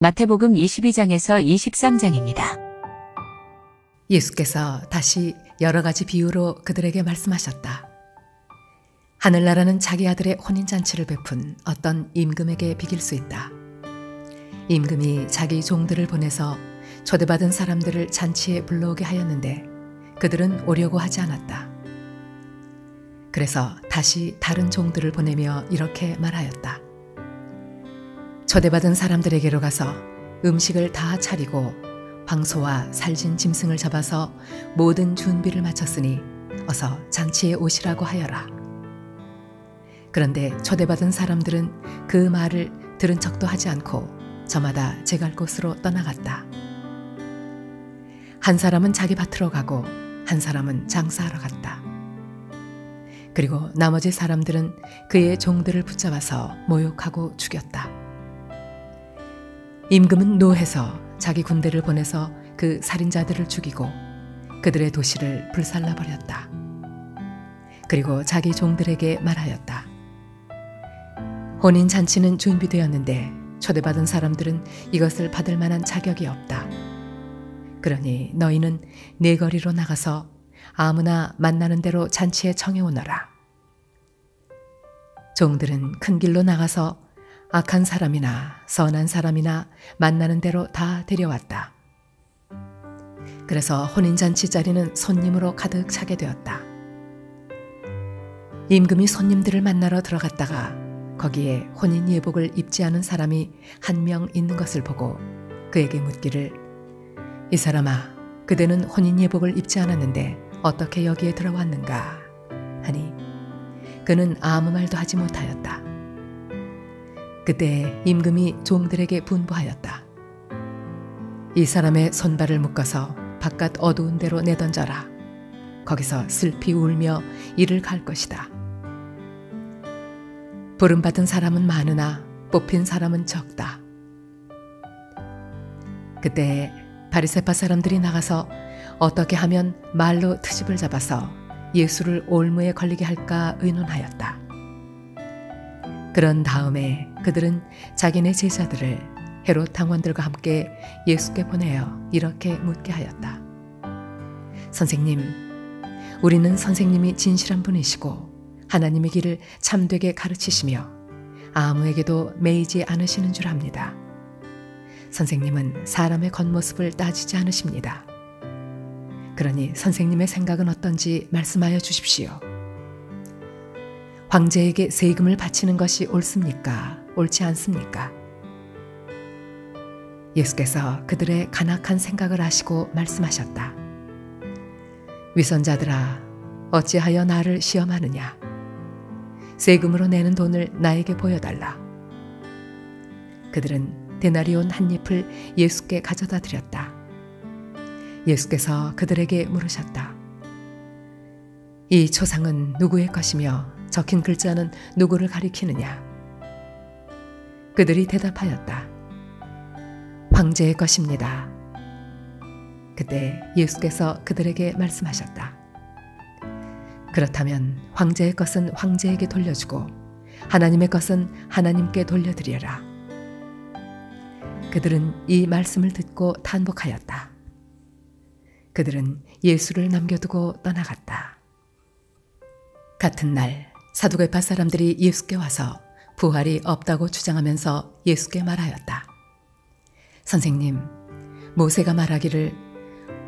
마태복음 22장에서 23장입니다. 예수께서 다시 여러 가지 비유로 그들에게 말씀하셨다. 하늘나라는 자기 아들의 혼인잔치를 베푼 어떤 임금에게 비길 수 있다. 임금이 자기 종들을 보내서 초대받은 사람들을 잔치에 불러오게 하였는데 그들은 오려고 하지 않았다. 그래서 다시 다른 종들을 보내며 이렇게 말하였다. 초대받은 사람들에게로 가서 음식을 다 차리고 황소와 살진 짐승을 잡아서 모든 준비를 마쳤으니 어서 잔치에 오시라고 하여라. 그런데 초대받은 사람들은 그 말을 들은 척도 하지 않고 저마다 제갈 곳으로 떠나갔다. 한 사람은 자기 밭으로 가고 한 사람은 장사하러 갔다. 그리고 나머지 사람들은 그의 종들을 붙잡아서 모욕하고 죽였다. 임금은 노해서 자기 군대를 보내서 그 살인자들을 죽이고 그들의 도시를 불살라 버렸다. 그리고 자기 종들에게 말하였다. 혼인잔치는 준비되었는데 초대받은 사람들은 이것을 받을 만한 자격이 없다. 그러니 너희는 네 거리로 나가서 아무나 만나는 대로 잔치에 청해오너라. 종들은 큰 길로 나가서 악한 사람이나 선한 사람이나 만나는 대로 다 데려왔다. 그래서 혼인잔치 자리는 손님으로 가득 차게 되었다. 임금이 손님들을 만나러 들어갔다가 거기에 혼인 예복을 입지 않은 사람이 한 명 있는 것을 보고 그에게 묻기를 이 사람아, 그대는 혼인 예복을 입지 않았는데 어떻게 여기에 들어왔는가 하니 그는 아무 말도 하지 못하였다. 그때 임금이 종들에게 분부하였다. 이 사람의 손발을 묶어서 바깥 어두운 데로 내던져라. 거기서 슬피 울며 이를 갈 것이다. 부름받은 사람은 많으나 뽑힌 사람은 적다. 그때 바리새파 사람들이 나가서 어떻게 하면 말로 트집을 잡아서 예수를 올무에 걸리게 할까 의논하였다. 그런 다음에 그들은 자기네 제자들을 헤롯 당원들과 함께 예수께 보내어 이렇게 묻게 하였다. 선생님, 우리는 선생님이 진실한 분이시고 하나님의 길을 참되게 가르치시며 아무에게도 매이지 않으시는 줄 압니다. 선생님은 사람의 겉모습을 따지지 않으십니다. 그러니 선생님의 생각은 어떤지 말씀하여 주십시오. 황제에게 세금을 바치는 것이 옳습니까? 옳지 않습니까? 예수께서 그들의 간악한 생각을 아시고 말씀하셨다. 위선자들아, 어찌하여 나를 시험하느냐? 세금으로 내는 돈을 나에게 보여달라. 그들은 데나리온 한 잎을 예수께 가져다 드렸다. 예수께서 그들에게 물으셨다. 이 초상은 누구의 것이며 적힌 글자는 누구를 가리키느냐? 그들이 대답하였다. 황제의 것입니다. 그때 예수께서 그들에게 말씀하셨다. 그렇다면 황제의 것은 황제에게 돌려주고 하나님의 것은 하나님께 돌려드려라. 그들은 이 말씀을 듣고 탄복하였다. 그들은 예수를 남겨두고 떠나갔다. 같은 날 사두개파 사람들이 예수께 와서 부활이 없다고 주장하면서 예수께 말하였다. 선생님, 모세가 말하기를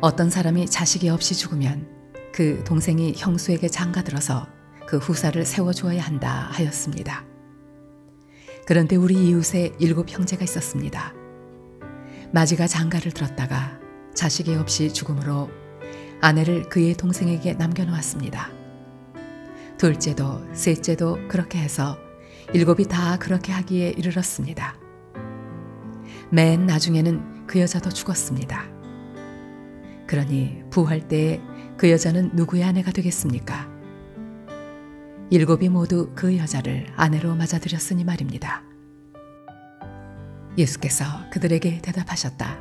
어떤 사람이 자식이 없이 죽으면 그 동생이 형수에게 장가들어서 그 후사를 세워주어야 한다 하였습니다. 그런데 우리 이웃에 7 형제가 있었습니다. 마지가 장가를 들었다가 자식이 없이 죽음으로 아내를 그의 동생에게 남겨놓았습니다. 둘째도 셋째도 그렇게 해서 7이 다 그렇게 하기에 이르렀습니다. 맨 나중에는 그 여자도 죽었습니다. 그러니 부활 때에 그 여자는 누구의 아내가 되겠습니까? 7이 모두 그 여자를 아내로 맞아들였으니 말입니다. 예수께서 그들에게 대답하셨다.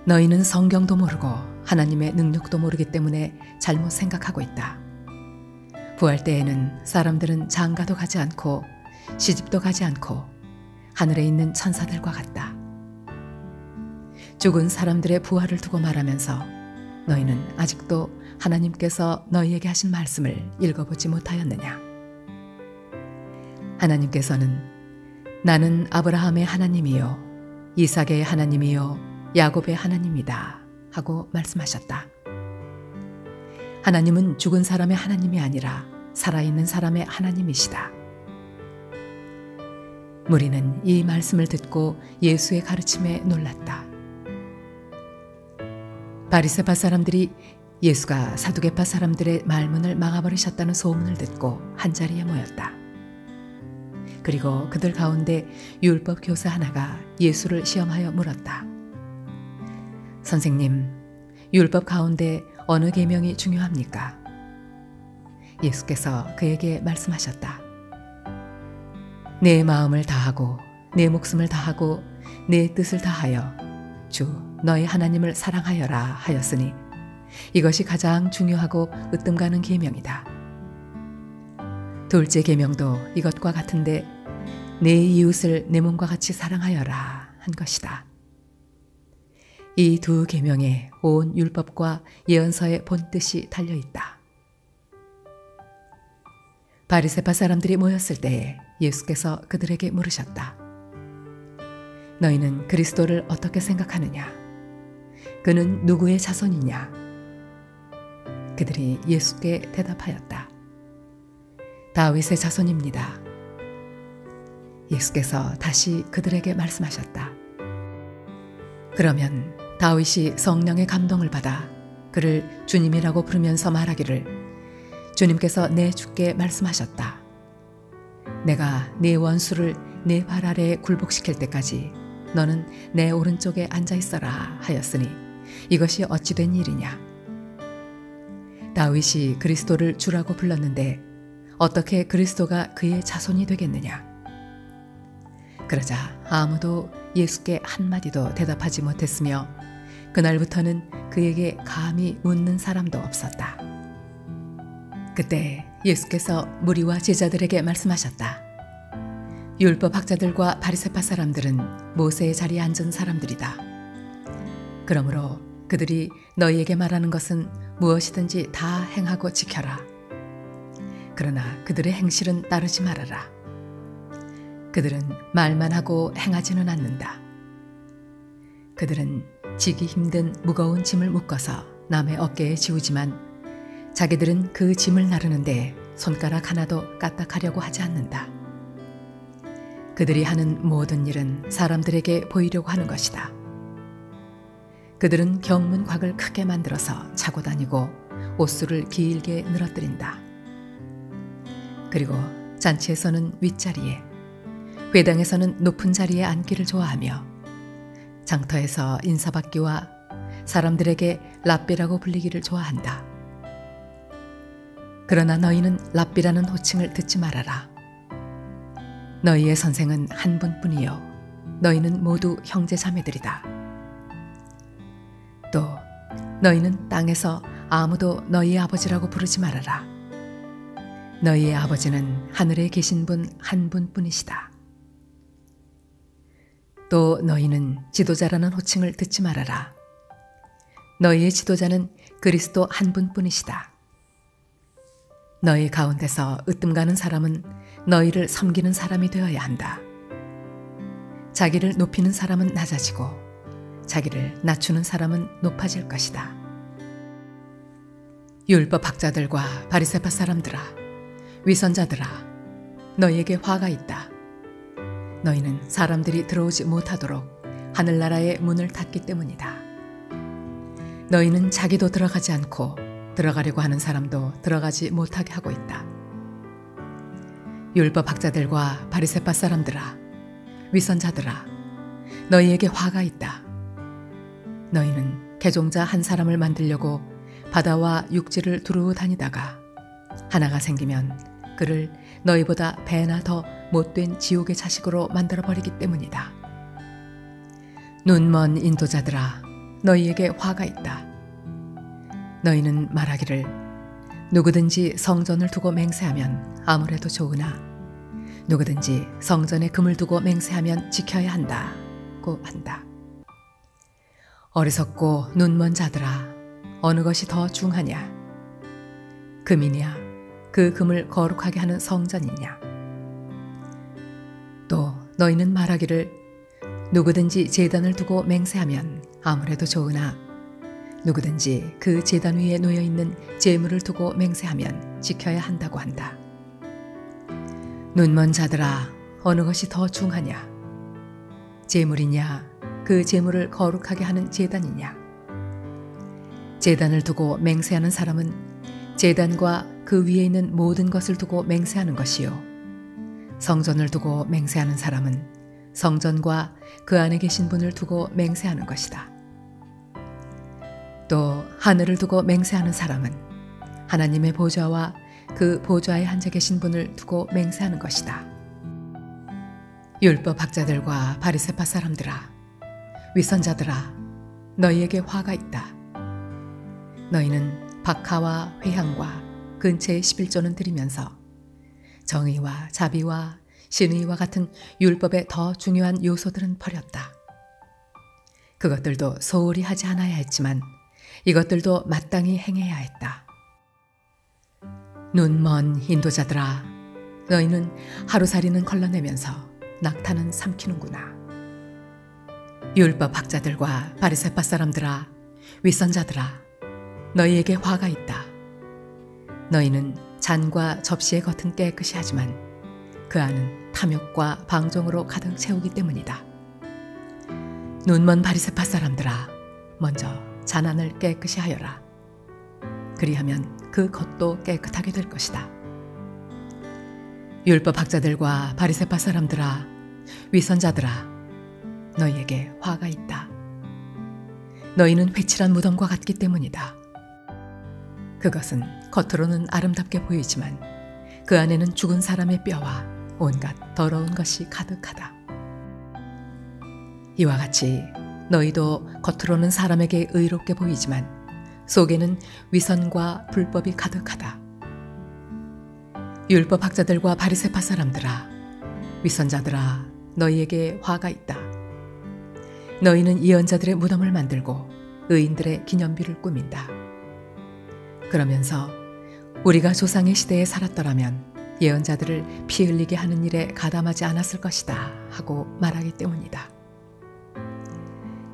너희는 성경도 모르고 하나님의 능력도 모르기 때문에 잘못 생각하고 있다. 부활 때에는 사람들은 장가도 가지 않고 시집도 가지 않고 하늘에 있는 천사들과 같다. 죽은 사람들의 부활을 두고 말하면서 너희는 아직도 하나님께서 너희에게 하신 말씀을 읽어보지 못하였느냐? 하나님께서는 나는 아브라함의 하나님이요 이삭의 하나님이요 야곱의 하나님이다 하고 말씀하셨다. 하나님은 죽은 사람의 하나님이 아니라 살아있는 사람의 하나님이시다. 무리는 이 말씀을 듣고 예수의 가르침에 놀랐다. 바리새파 사람들이 예수가 사두개파 사람들의 말문을 막아버리셨다는 소문을 듣고 한자리에 모였다. 그리고 그들 가운데 율법 교사 하나가 예수를 시험하여 물었다. 선생님, 율법 가운데 어느 계명이 중요합니까? 예수께서 그에게 말씀하셨다. 내 마음을 다하고 내 목숨을 다하고 내 뜻을 다하여 주 너희 하나님을 사랑하여라 하였으니 이것이 가장 중요하고 으뜸 가는 계명이다. 둘째 계명도 이것과 같은데 내 이웃을 내 몸과 같이 사랑하여라 한 것이다. 이 두 계명에 온 율법과 예언서의 본뜻이 달려있다. 바리새파 사람들이 모였을 때에 예수께서 그들에게 물으셨다. 너희는 그리스도를 어떻게 생각하느냐? 그는 누구의 자손이냐? 그들이 예수께 대답하였다. 다윗의 자손입니다. 예수께서 다시 그들에게 말씀하셨다. 그러면 다윗이 성령의 감동을 받아 그를 주님이라고 부르면서 말하기를 주님께서 내 주께 말씀하셨다. 내가 네 원수를 네 발 아래에 굴복시킬 때까지 너는 내 오른쪽에 앉아 있어라 하였으니 이것이 어찌 된 일이냐? 다윗이 그리스도를 주라고 불렀는데 어떻게 그리스도가 그의 자손이 되겠느냐? 그러자 아무도 예수께 한마디도 대답하지 못했으며 그날부터는 그에게 감히 묻는 사람도 없었다. 그때 예수께서 무리와 제자들에게 말씀하셨다. 율법학자들과 바리새파 사람들은 모세의 자리에 앉은 사람들이다. 그러므로 그들이 너희에게 말하는 것은 무엇이든지 다 행하고 지켜라. 그러나 그들의 행실은 따르지 말아라. 그들은 말만 하고 행하지는 않는다. 그들은 지기 힘든 무거운 짐을 묶어서 남의 어깨에 지우지만 자기들은 그 짐을 나르는데 손가락 하나도 까딱하려고 하지 않는다. 그들이 하는 모든 일은 사람들에게 보이려고 하는 것이다. 그들은 경문곽을 크게 만들어서 차고 다니고 옷수를 길게 늘어뜨린다. 그리고 잔치에서는 윗자리에, 회당에서는 높은 자리에 앉기를 좋아하며 장터에서 인사받기와 사람들에게 랍비라고 불리기를 좋아한다. 그러나 너희는 랍비라는 호칭을 듣지 말아라. 너희의 선생은 한 분뿐이요 너희는 모두 형제 자매들이다. 또 너희는 땅에서 아무도 너희의 아버지라고 부르지 말아라. 너희의 아버지는 하늘에 계신 분 한 분뿐이시다. 또 너희는 지도자라는 호칭을 듣지 말아라. 너희의 지도자는 그리스도 한 분뿐이시다. 너희 가운데서 으뜸 가는 사람은 너희를 섬기는 사람이 되어야 한다. 자기를 높이는 사람은 낮아지고 자기를 낮추는 사람은 높아질 것이다. 율법학자들과 바리새파 사람들아, 위선자들아, 너희에게 화가 있다. 너희는 사람들이 들어오지 못하도록 하늘나라의 문을 닫기 때문이다. 너희는 자기도 들어가지 않고 들어가려고 하는 사람도 들어가지 못하게 하고 있다. 율법학자들과 바리새파 사람들아, 위선자들아, 너희에게 화가 있다. 너희는 개종자 한 사람을 만들려고 바다와 육지를 두루 다니다가 하나가 생기면 그를 너희보다 배나 더 못된 지옥의 자식으로 만들어버리기 때문이다. 눈먼 인도자들아, 너희에게 화가 있다. 너희는 말하기를 누구든지 성전을 두고 맹세하면 아무래도 좋으나 누구든지 성전에 금을 두고 맹세하면 지켜야 한다고 한다. 어리석고 눈먼 자들아, 어느 것이 더 중하냐? 금이냐, 그 금을 거룩하게 하는 성전이냐? 또 너희는 말하기를 누구든지 제단을 두고 맹세하면 아무래도 좋으나 누구든지 그 제단 위에 놓여 있는 제물을 두고 맹세하면 지켜야 한다고 한다. 눈먼 자들아, 어느 것이 더 중하냐? 제물이냐, 그 제물을 거룩하게 하는 제단이냐? 제단을 두고 맹세하는 사람은 제단과 그 위에 있는 모든 것을 두고 맹세하는 것이요, 성전을 두고 맹세하는 사람은 성전과 그 안에 계신 분을 두고 맹세하는 것이다. 또 하늘을 두고 맹세하는 사람은 하나님의 보좌와 그 보좌에 앉아 계신 분을 두고 맹세하는 것이다. 율법 학자들과 바리새파 사람들아, 위선자들아, 너희에게 화가 있다. 너희는 박하와 회향과 근처의 11조는 드리면서 정의와 자비와 신의와 같은 율법의 더 중요한 요소들은 버렸다. 그것들도 소홀히 하지 않아야 했지만 이것들도 마땅히 행해야 했다. 눈먼 인도자들아, 너희는 하루살이는 걸러내면서 낙타는 삼키는구나. 율법 학자들과 바리새파 사람들아, 윗선자들아, 너희에게 화가 있다. 너희는 잔과 접시의 겉은 깨끗이 하지만 그 안은 탐욕과 방종으로 가득 채우기 때문이다. 눈먼 바리새파 사람들아, 먼저 잔 안을 깨끗이 하여라. 그리하면 그 겉도 깨끗하게 될 것이다. 율법 학자들과 바리새파 사람들아, 위선자들아, 너희에게 화가 있다. 너희는 회칠한 무덤과 같기 때문이다. 그것은 겉으로는 아름답게 보이지만 그 안에는 죽은 사람의 뼈와 온갖 더러운 것이 가득하다. 이와 같이 너희도 겉으로는 사람에게 의롭게 보이지만 속에는 위선과 불법이 가득하다. 율법 학자들과 바리새파 사람들아, 위선자들아, 너희에게 화가 있다. 너희는 예언자들의 무덤을 만들고 의인들의 기념비를 꾸민다. 그러면서 우리가 조상의 시대에 살았더라면 예언자들을 피 흘리게 하는 일에 가담하지 않았을 것이다 하고 말하기 때문이다.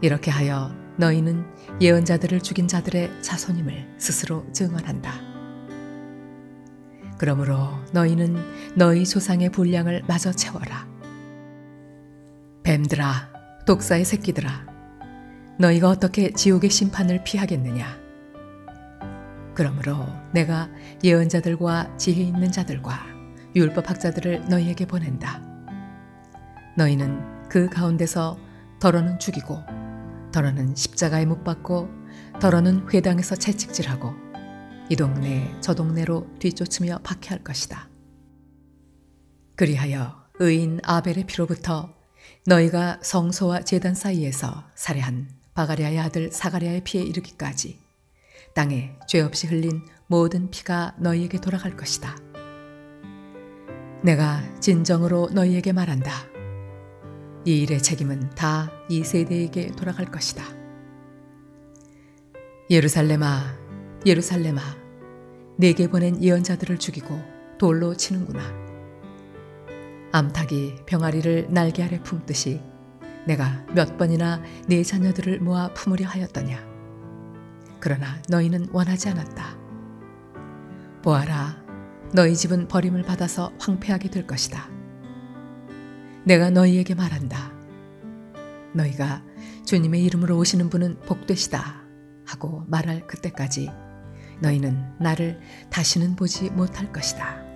이렇게 하여 너희는 예언자들을 죽인 자들의 자손임을 스스로 증언한다. 그러므로 너희는 너희 조상의 분량을 마저 채워라. 뱀들아, 독사의 새끼들아, 너희가 어떻게 지옥의 심판을 피하겠느냐? 그러므로 내가 예언자들과 지혜 있는 자들과 율법학자들을 너희에게 보낸다. 너희는 그 가운데서 더러는 죽이고 더러는 십자가에 못 박고 더러는 회당에서 채찍질하고 이 동네 저 동네로 뒤쫓으며 박해할 것이다. 그리하여 의인 아벨의 피로부터 너희가 성소와 제단 사이에서 살해한 바가랴의 아들 사가랴의 피에 이르기까지 땅에 죄 없이 흘린 모든 피가 너희에게 돌아갈 것이다. 내가 진정으로 너희에게 말한다. 이 일의 책임은 다 이 세대에게 돌아갈 것이다. 예루살렘아, 예루살렘아, 내게 보낸 예언자들을 죽이고 돌로 치는구나. 암탉이 병아리를 날개 아래 품듯이 내가 몇 번이나 네 자녀들을 모아 품으려 하였더냐. 그러나 너희는 원하지 않았다. 보아라, 너희 집은 버림을 받아서 황폐하게 될 것이다. 내가 너희에게 말한다. 너희가 주님의 이름으로 오시는 분은 복되시다 하고 말할 그때까지 너희는 나를 다시는 보지 못할 것이다.